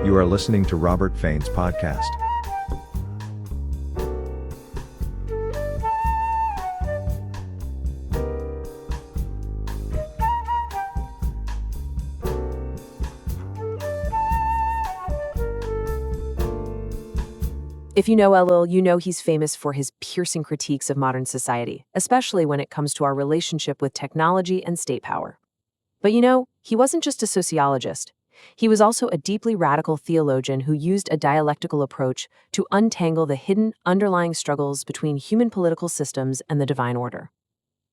You are listening to Robert Fain's podcast. If you know Ellul, you know he's famous for his piercing critiques of modern society, especially when it comes to our relationship with technology and state power. But he wasn't just a sociologist. He was also a deeply radical theologian who used a dialectical approach to untangle the hidden, underlying struggles between human political systems and the divine order.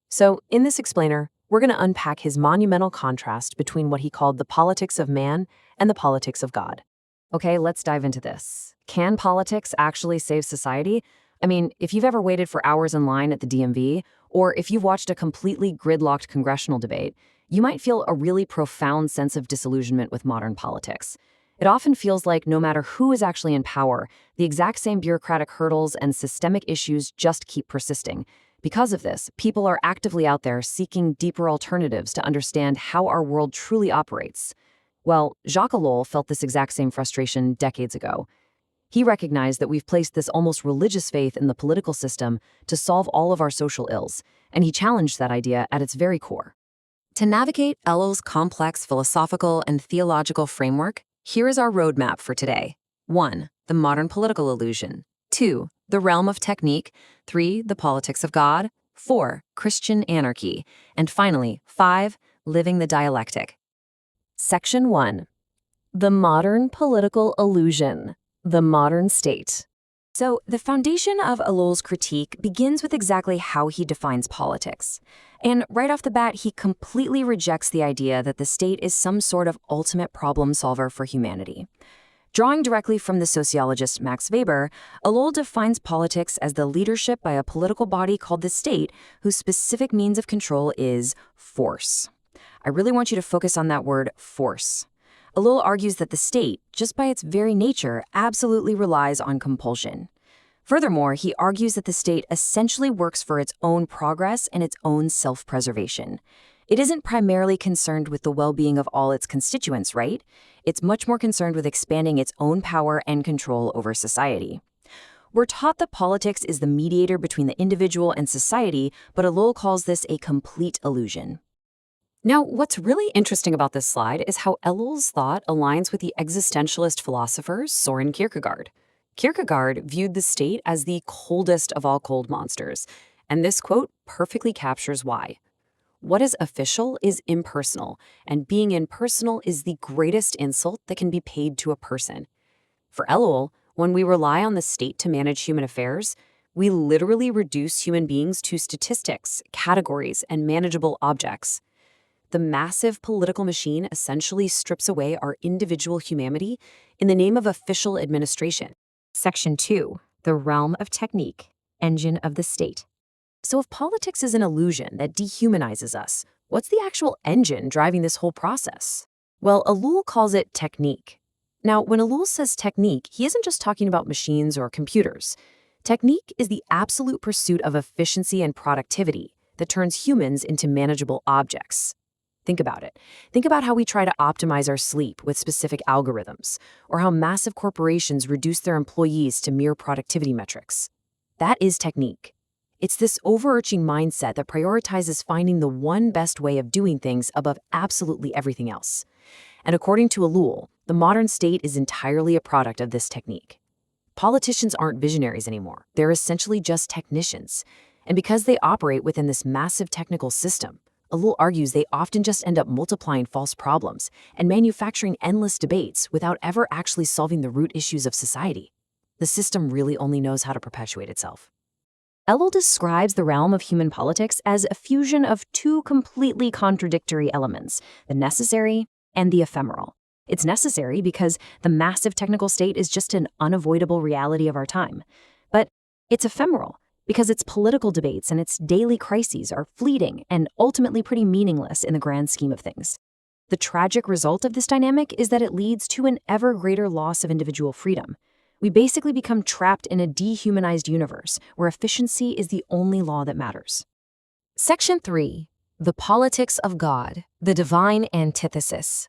So, in this explainer, we're going to unpack his monumental contrast between what he called the politics of man and the politics of God. Okay, let's dive into this. Can politics actually save society? I mean, if you've ever waited for hours in line at the DMV, or if you've watched a completely gridlocked congressional debate, you might feel a really profound sense of disillusionment with modern politics. It often feels like no matter who is actually in power, the exact same bureaucratic hurdles and systemic issues just keep persisting. Because of this, people are actively out there seeking deeper alternatives to understand how our world truly operates. Well, Jacques Ellul felt this exact same frustration decades ago. He recognized that we've placed this almost religious faith in the political system to solve all of our social ills, and he challenged that idea at its very core. To navigate Ellul's complex philosophical and theological framework, here is our roadmap for today. 1. The modern political illusion. 2. The realm of technique. 3. The politics of God. 4. Christian anarchy. And finally, 5. Living the dialectic. Section 1. The modern political illusion. The modern state. So, the foundation of Ellul's critique begins with exactly how he defines politics. And right off the bat, he completely rejects the idea that the state is some sort of ultimate problem solver for humanity. Drawing directly from the sociologist Max Weber, Ellul defines politics as the leadership by a political body called the state, whose specific means of control is force. I really want you to focus on that word, force. Ellul argues that the state, just by its very nature, absolutely relies on compulsion. Furthermore, he argues that the state essentially works for its own progress and its own self-preservation. It isn't primarily concerned with the well-being of all its constituents, right? It's much more concerned with expanding its own power and control over society. We're taught that politics is the mediator between the individual and society, but Ellul calls this a complete illusion. Now, what's really interesting about this slide is how Ellul's thought aligns with the existentialist philosopher Soren Kierkegaard. Kierkegaard viewed the state as the coldest of all cold monsters, and this quote perfectly captures why. What is official is impersonal, and being impersonal is the greatest insult that can be paid to a person. For Ellul, when we rely on the state to manage human affairs, we literally reduce human beings to statistics, categories, and manageable objects. The massive political machine essentially strips away our individual humanity in the name of official administration. Section 2. The realm of technique, engine of the state. So if politics is an illusion that dehumanizes us, what's the actual engine driving this whole process? Well, Ellul calls it technique. Now, when Ellul says technique, he isn't just talking about machines or computers. Technique is the absolute pursuit of efficiency and productivity that turns humans into manageable objects. Think about it. Think about how we try to optimize our sleep with specific algorithms, or how massive corporations reduce their employees to mere productivity metrics. That is technique. It's this overarching mindset that prioritizes finding the one best way of doing things above absolutely everything else. And according to Ellul, the modern state is entirely a product of this technique. Politicians aren't visionaries anymore. They're essentially just technicians. And because they operate within this massive technical system, Ellul argues they often just end up multiplying false problems and manufacturing endless debates without ever actually solving the root issues of society. The system really only knows how to perpetuate itself. Ellul describes the realm of human politics as a fusion of two completely contradictory elements, the necessary and the ephemeral. It's necessary because the massive technical state is just an unavoidable reality of our time. But it's ephemeral because its political debates and its daily crises are fleeting and ultimately pretty meaningless in the grand scheme of things. The tragic result of this dynamic is that it leads to an ever greater loss of individual freedom. We basically become trapped in a dehumanized universe where efficiency is the only law that matters. Section 3. The politics of God, the divine antithesis.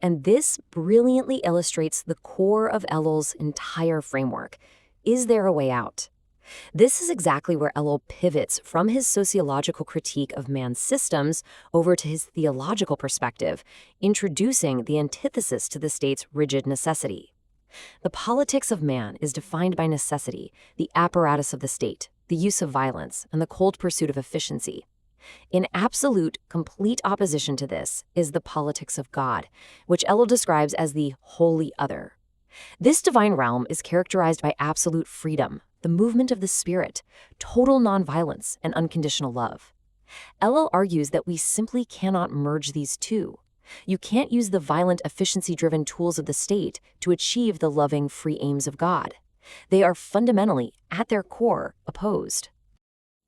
And this brilliantly illustrates the core of Ellul's entire framework. Is there a way out? This is exactly where Ellul pivots from his sociological critique of man's systems over to his theological perspective, introducing the antithesis to the state's rigid necessity. The politics of man is defined by necessity, the apparatus of the state, the use of violence, and the cold pursuit of efficiency. In absolute, complete opposition to this is the politics of God, which Ellul describes as the holy other. This divine realm is characterized by absolute freedom, the movement of the spirit, total nonviolence, and unconditional love. Ellul argues that we simply cannot merge these two. You can't use the violent, efficiency-driven tools of the state to achieve the loving, free aims of God. They are fundamentally, at their core, opposed.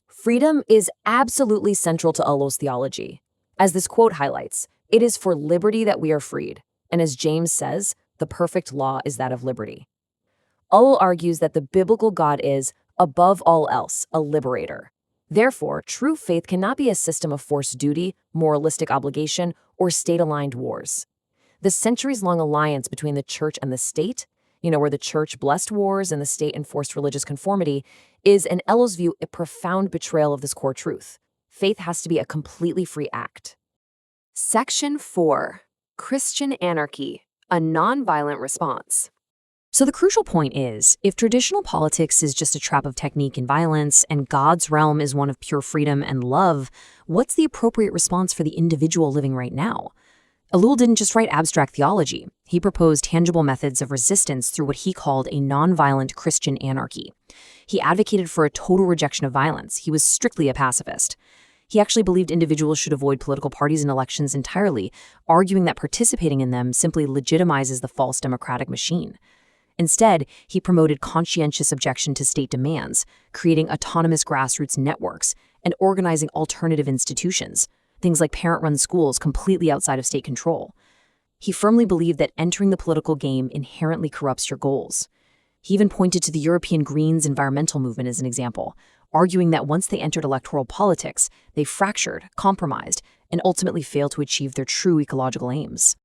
Freedom is absolutely central to Ellul's theology. As this quote highlights, it is for liberty that we are freed, and as James says, the perfect law is that of liberty. Ellul argues that the biblical God is, above all else, a liberator. Therefore, true faith cannot be a system of forced duty, moralistic obligation, or state-aligned wars. The centuries-long alliance between the church and the state, where the church blessed wars and the state enforced religious conformity, is, in Ellul's view, a profound betrayal of this core truth. Faith has to be a completely free act. Section 4. Christian Anarchy, a nonviolent response. So the crucial point is, if traditional politics is just a trap of technique and violence, and God's realm is one of pure freedom and love, what's the appropriate response for the individual living right now? Ellul didn't just write abstract theology. He proposed tangible methods of resistance through what he called a nonviolent Christian anarchy. He advocated for a total rejection of violence. He was strictly a pacifist. He actually believed individuals should avoid political parties and elections entirely, arguing that participating in them simply legitimizes the false democratic machine. Instead, he promoted conscientious objection to state demands, creating autonomous grassroots networks, and organizing alternative institutions, things like parent-run schools completely outside of state control. He firmly believed that entering the political game inherently corrupts your goals. He even pointed to the European Greens environmental movement as an example, arguing that once they entered electoral politics, they fractured, compromised, and ultimately failed to achieve their true ecological aims.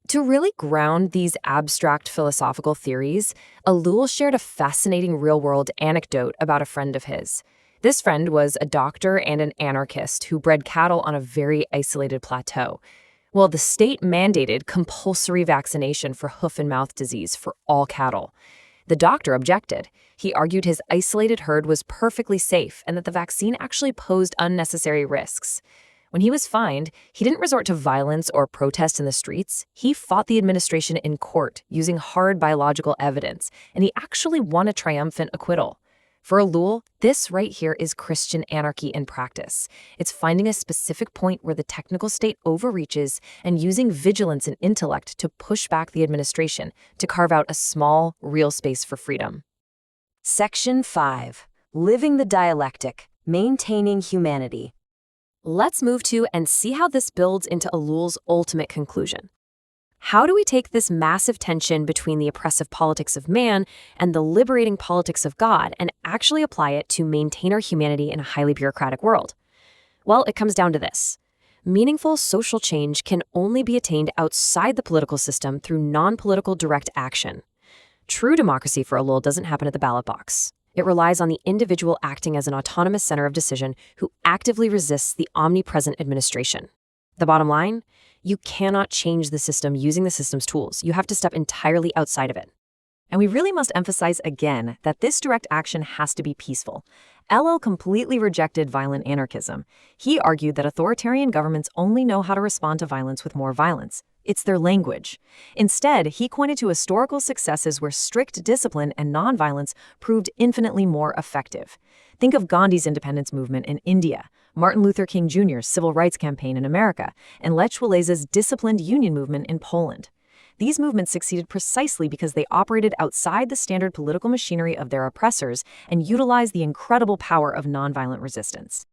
To really ground these abstract philosophical theories, Ellul shared a fascinating real-world anecdote about a friend of his. This friend was a doctor and an anarchist who bred cattle on a very isolated plateau. Well, the state mandated compulsory vaccination for hoof and mouth disease for all cattle. The doctor objected. He argued his isolated herd was perfectly safe and that the vaccine actually posed unnecessary risks. When he was fined, he didn't resort to violence or protest in the streets. He fought the administration in court using hard biological evidence, and he actually won a triumphant acquittal. For Ellul, this right here is Christian anarchy in practice. It's finding a specific point where the technical state overreaches and using vigilance and intellect to push back the administration to carve out a small, real space for freedom. Section 5. Living the dialectic, maintaining humanity. Let's move to and see how this builds into Ellul's ultimate conclusion. How do we take this massive tension between the oppressive politics of man and the liberating politics of God and actually apply it to maintain our humanity in a highly bureaucratic world? Well, it comes down to this. Meaningful social change can only be attained outside the political system through non-political direct action. True democracy for Ellul doesn't happen at the ballot box. It relies on the individual acting as an autonomous center of decision who actively resists the omnipresent administration. The bottom line? You cannot change the system using the system's tools. You have to step entirely outside of it. And we really must emphasize again that this direct action has to be peaceful. Ellul completely rejected violent anarchism. He argued that authoritarian governments only know how to respond to violence with more violence. It's their language. Instead, he pointed to historical successes where strict discipline and nonviolence proved infinitely more effective. Think of Gandhi's independence movement in India, Martin Luther King Jr.'s civil rights campaign in America, and Lech Walesa's disciplined union movement in Poland. These movements succeeded precisely because they operated outside the standard political machinery of their oppressors and utilized the incredible power of nonviolent resistance.